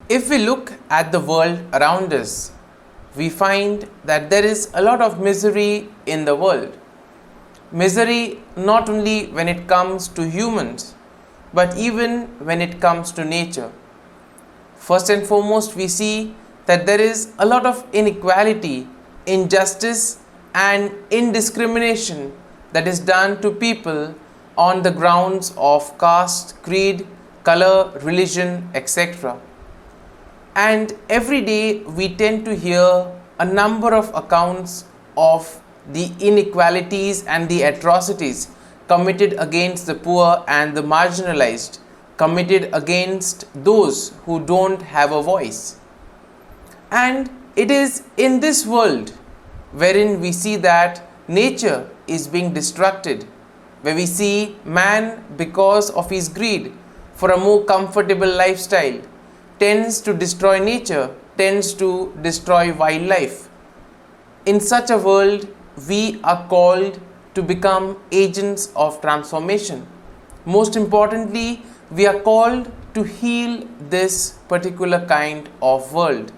If we look at the world around us, we find that there is a lot of misery in the world. Misery not only when it comes to humans, but even when it comes to nature. First and foremost, we see that there is a lot of inequality, injustice, and indiscrimination that is done to people on the grounds of caste, creed, color, religion, etc. And every day we tend to hear a number of accounts of the inequalities and the atrocities committed against the poor and the marginalized, committed against those who don't have a voice. And it is in this world wherein we see that nature is being destructed, where we see man, because of his greed for a more comfortable lifestyle, tends to destroy nature, tends to destroy wildlife. In such a world, we are called to become agents of transformation. Most importantly, we are called to heal this particular kind of world.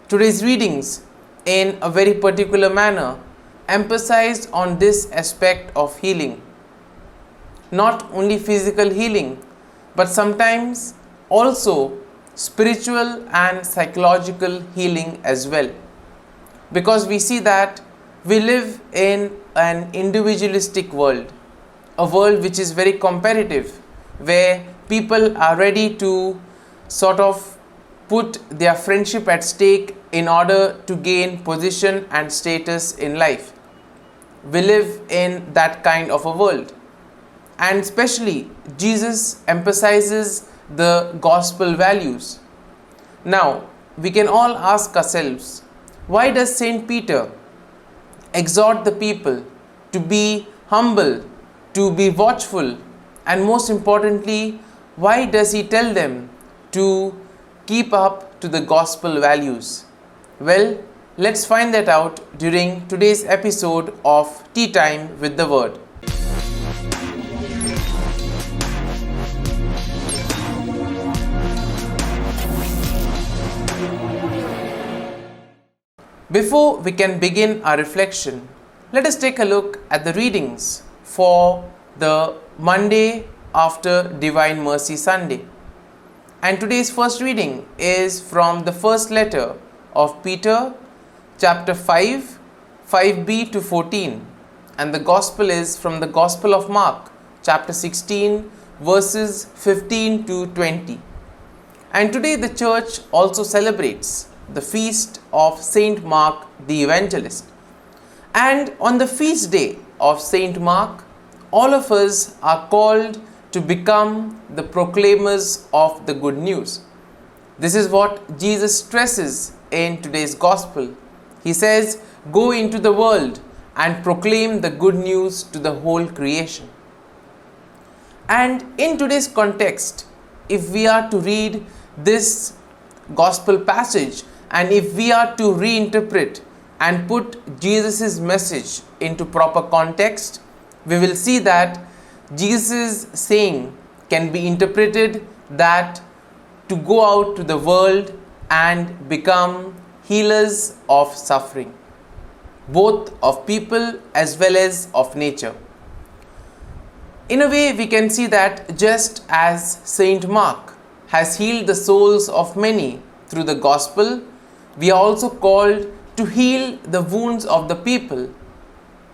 Today's readings, in a very particular manner, emphasized on this aspect of healing. Not only physical healing, but sometimes also spiritual and psychological healing as well. Because we see that we live in an individualistic world, a world which is very competitive, where people are ready to sort of put their friendship at stake in order to gain position and status in life. We live in that kind of a world. And especially Jesus emphasizes the gospel values. Now, we can all ask ourselves, why does Saint Peter exhort the people to be humble, to be watchful, and most importantly, why does he tell them to keep up to the gospel values? Well, let's find that out during today's episode of Tea Time with the Word. Before we can begin our reflection, let us take a look at the readings for the Monday after Divine Mercy Sunday. And today's first reading is from the first letter of Peter, chapter 5, 5b to 14. And the Gospel is from the Gospel of Mark, chapter 16, verses 15 to 20. And today the church also celebrates the feast of Saint Mark the Evangelist. And on the feast day of Saint Mark, all of us are called to become the proclaimers of the good news. This is what Jesus stresses in today's Gospel. He says, "Go into the world and proclaim the good news to the whole creation." And in today's context, if we are to read this Gospel passage, and if we are to reinterpret and put Jesus' message into proper context, we will see that Jesus' saying can be interpreted that to go out to the world and become healers of suffering, both of people as well as of nature. In a way, we can see that just as Saint Mark has healed the souls of many through the Gospel, we are also called to heal the wounds of the people.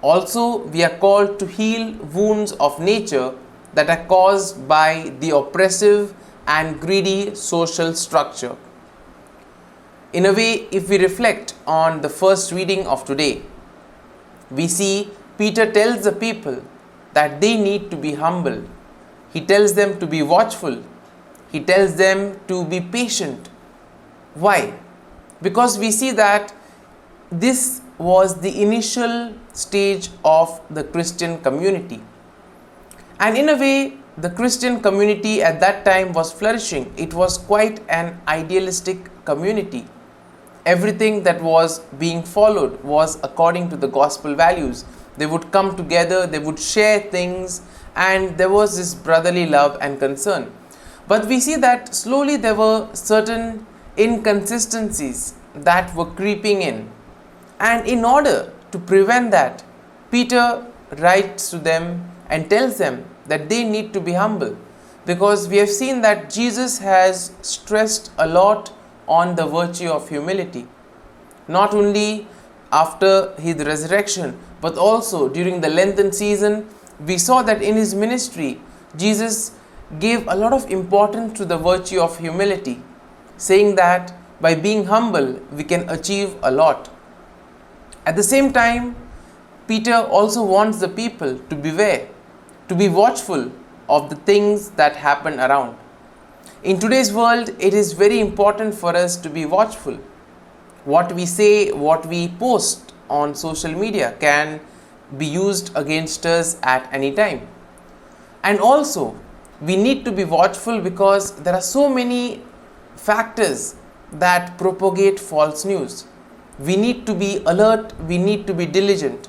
Also, we are called to heal wounds of nature that are caused by the oppressive and greedy social structure. In a way, if we reflect on the first reading of today, we see Peter tells the people that they need to be humble. He tells them to be watchful. He tells them to be patient. Why? Because we see that this was the initial stage of the Christian community. And in a way, the Christian community at that time was flourishing. It was quite an idealistic community. Everything that was being followed was according to the gospel values. They would come together, they would share things, and there was this brotherly love and concern. But we see that slowly there were certain inconsistencies that were creeping in. And in order to prevent that, Peter writes to them and tells them that they need to be humble, because we have seen that Jesus has stressed a lot on the virtue of humility, not only after his resurrection but also during the Lenten season. We saw that in his ministry Jesus gave a lot of importance to the virtue of humility, saying that by being humble we can achieve a lot. At the same time, Peter also wants the people to beware, to be watchful of the things that happen around. In today's world, it is very important for us to be watchful. What we say, what we post on social media can be used against us at any time. And also, we need to be watchful because there are so many factors that propagate false news. We need to be alert, we need to be diligent.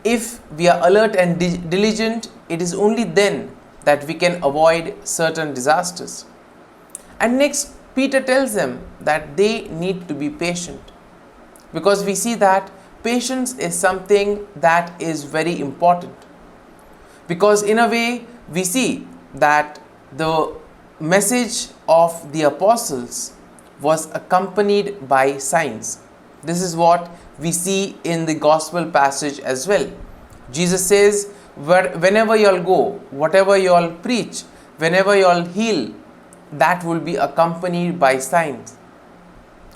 If we are alert and diligent, it is only then that we can avoid certain disasters. And next, Peter tells them that they need to be patient, because we see that patience is something that is very important. Because in a way, we see that the message of the apostles was accompanied by signs. This is what we see in the gospel passage as well. Jesus says, whenever you all go, whatever you all preach, whenever you all heal, that will be accompanied by signs.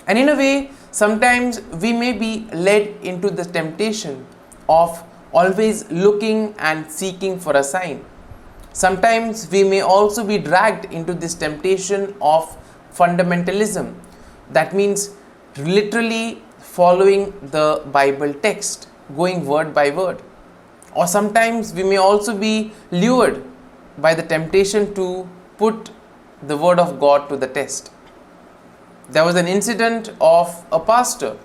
And in a way, sometimes we may be led into the temptation of always looking and seeking for a sign. Sometimes we may also be dragged into this temptation of fundamentalism. That means literally following the Bible text, going word by word. Or sometimes we may also be lured by the temptation to put the word of God to the test. There was an incident of a pastor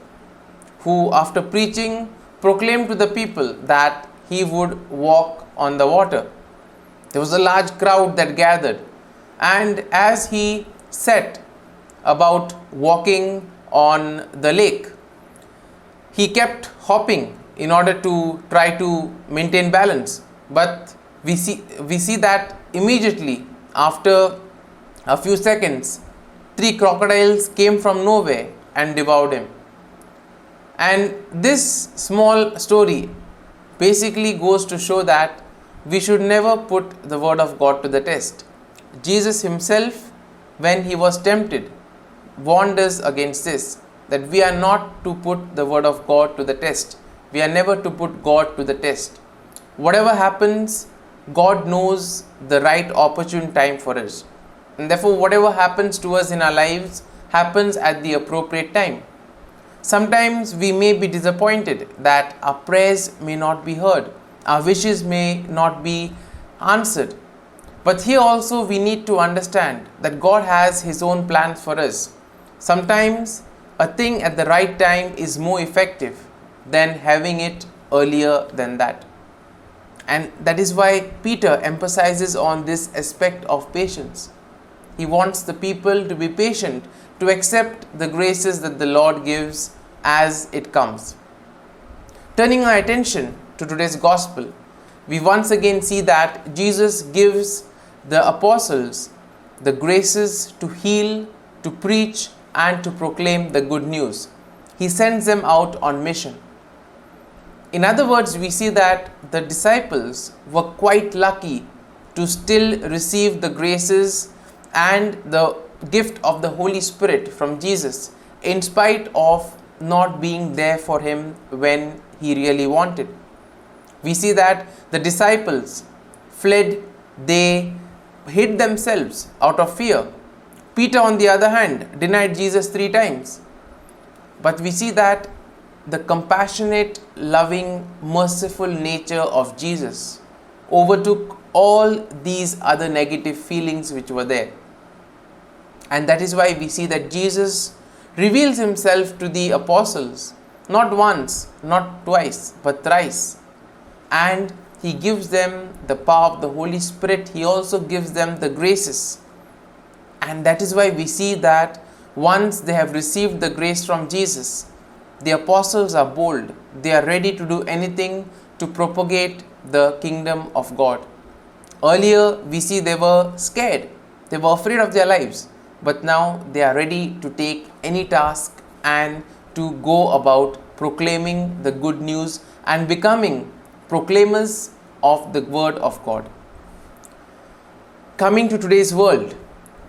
who, after preaching, proclaimed to the people that he would walk on the water. There was a large crowd that gathered, and as he set about walking on the lake, he kept hopping in order to try to maintain balance. But we see that immediately after a few seconds, 3 crocodiles came from nowhere and devoured him. And this small story basically goes to show that we should never put the word of God to the test. Jesus himself, when he was tempted, warned us against this, that we are not to put the word of God to the test. We are never to put God to the test. Whatever happens, God knows the right opportune time for us. And therefore, whatever happens to us in our lives happens at the appropriate time. Sometimes we may be disappointed that our prayers may not be heard, our wishes may not be answered. But here also we need to understand that God has his own plans for us. Sometimes a thing at the right time is more effective than having it earlier than that. And that is why Peter emphasizes on this aspect of patience. He wants the people to be patient, to accept the graces that the Lord gives as it comes. Turning our attention to today's gospel, we once again see that Jesus gives the apostles the graces to heal, to preach, and to proclaim the good news. He sends them out on mission. In other words, we see that the disciples were quite lucky to still receive the graces and the gift of the Holy Spirit from Jesus, in spite of not being there for him when he really wanted. We see that the disciples fled, they hid themselves out of fear. Peter, on the other hand, denied Jesus 3 times. But we see that the compassionate, loving, merciful nature of Jesus overtook all these other negative feelings which were there. And that is why we see that Jesus reveals himself to the apostles not once, not twice, but thrice. And he gives them the power of the Holy Spirit. He also gives them the graces And that is why we see that once they have received the grace from Jesus, the apostles are bold. They are ready to do anything to propagate the kingdom of God. Earlier, we see they were scared. They were afraid of their lives. But now they are ready to take any task and to go about proclaiming the good news and becoming proclaimers of the word of God. Coming to today's world,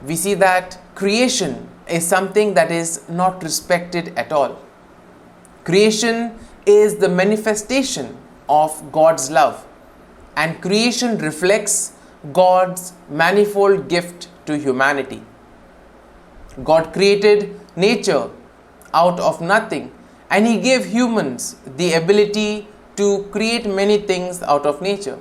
we see that creation is something that is not respected at all. Creation is the manifestation of God's love, and creation reflects God's manifold gift to humanity. God created nature out of nothing, and He gave humans the ability to create many things out of nature.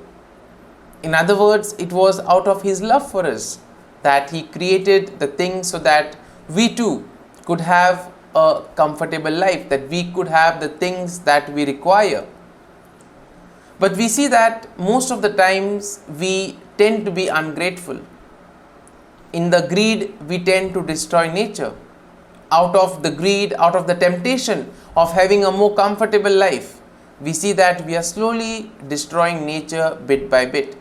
In other words, it was out of His love for us that He created the things so that we too could have a comfortable life, that we could have the things that we require. But we see that most of the times we tend to be ungrateful. In the greed, we tend to destroy nature. Out of the greed, out of the temptation of having a more comfortable life, we see that we are slowly destroying nature bit by bit.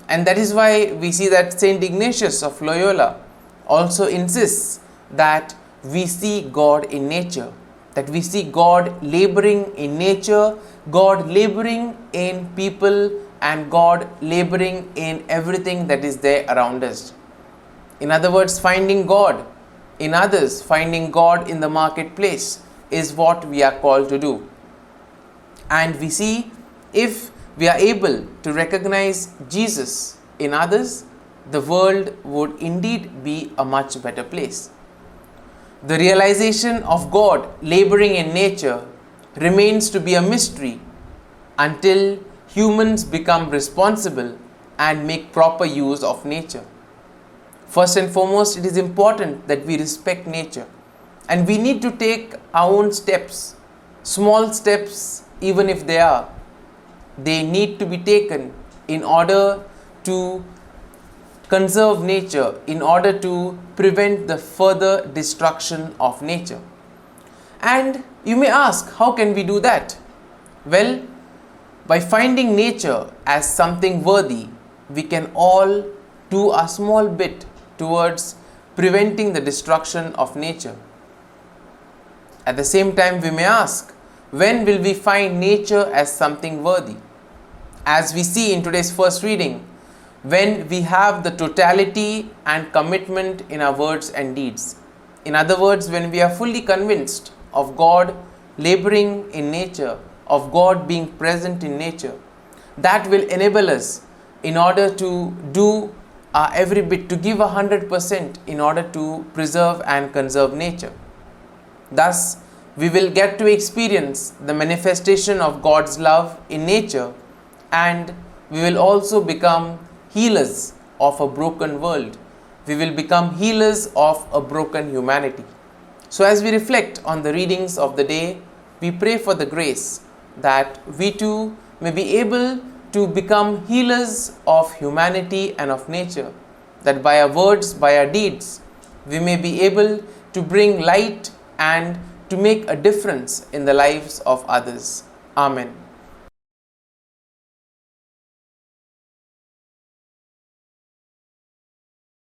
And that is why we see that Saint Ignatius of Loyola also insists that we see God in nature, that we see God laboring in nature, God laboring in people, and God laboring in everything that is there around us. In other words, finding God in others, finding God in the marketplace is what we are called to do. And we see if we are able to recognize Jesus in others, the world would indeed be a much better place. The realization of God laboring in nature remains to be a mystery until humans become responsible and make proper use of nature. First and foremost, it is important that we respect nature, and we need to take our own steps, small steps, even if they need to be taken in order to conserve nature, in order to prevent the further destruction of nature. And you may ask, how can we do that? Well, by finding nature as something worthy, we can all do a small bit towards preventing the destruction of nature. At the same time, we may ask, when will we find nature as something worthy? As we see in today's first reading, when we have the totality and commitment in our words and deeds. In other words, when we are fully convinced of God laboring in nature, of God being present in nature, that will enable us in order to do every bit, to give 100% in order to preserve and conserve nature. Thus, we will get to experience the manifestation of God's love in nature, and we will also become healers of a broken world. We will become healers of a broken humanity. So as we reflect on the readings of the day, we pray for the grace that we too may be able to become healers of humanity and of nature, that by our words, by our deeds, we may be able to bring light and to make a difference in the lives of others. Amen.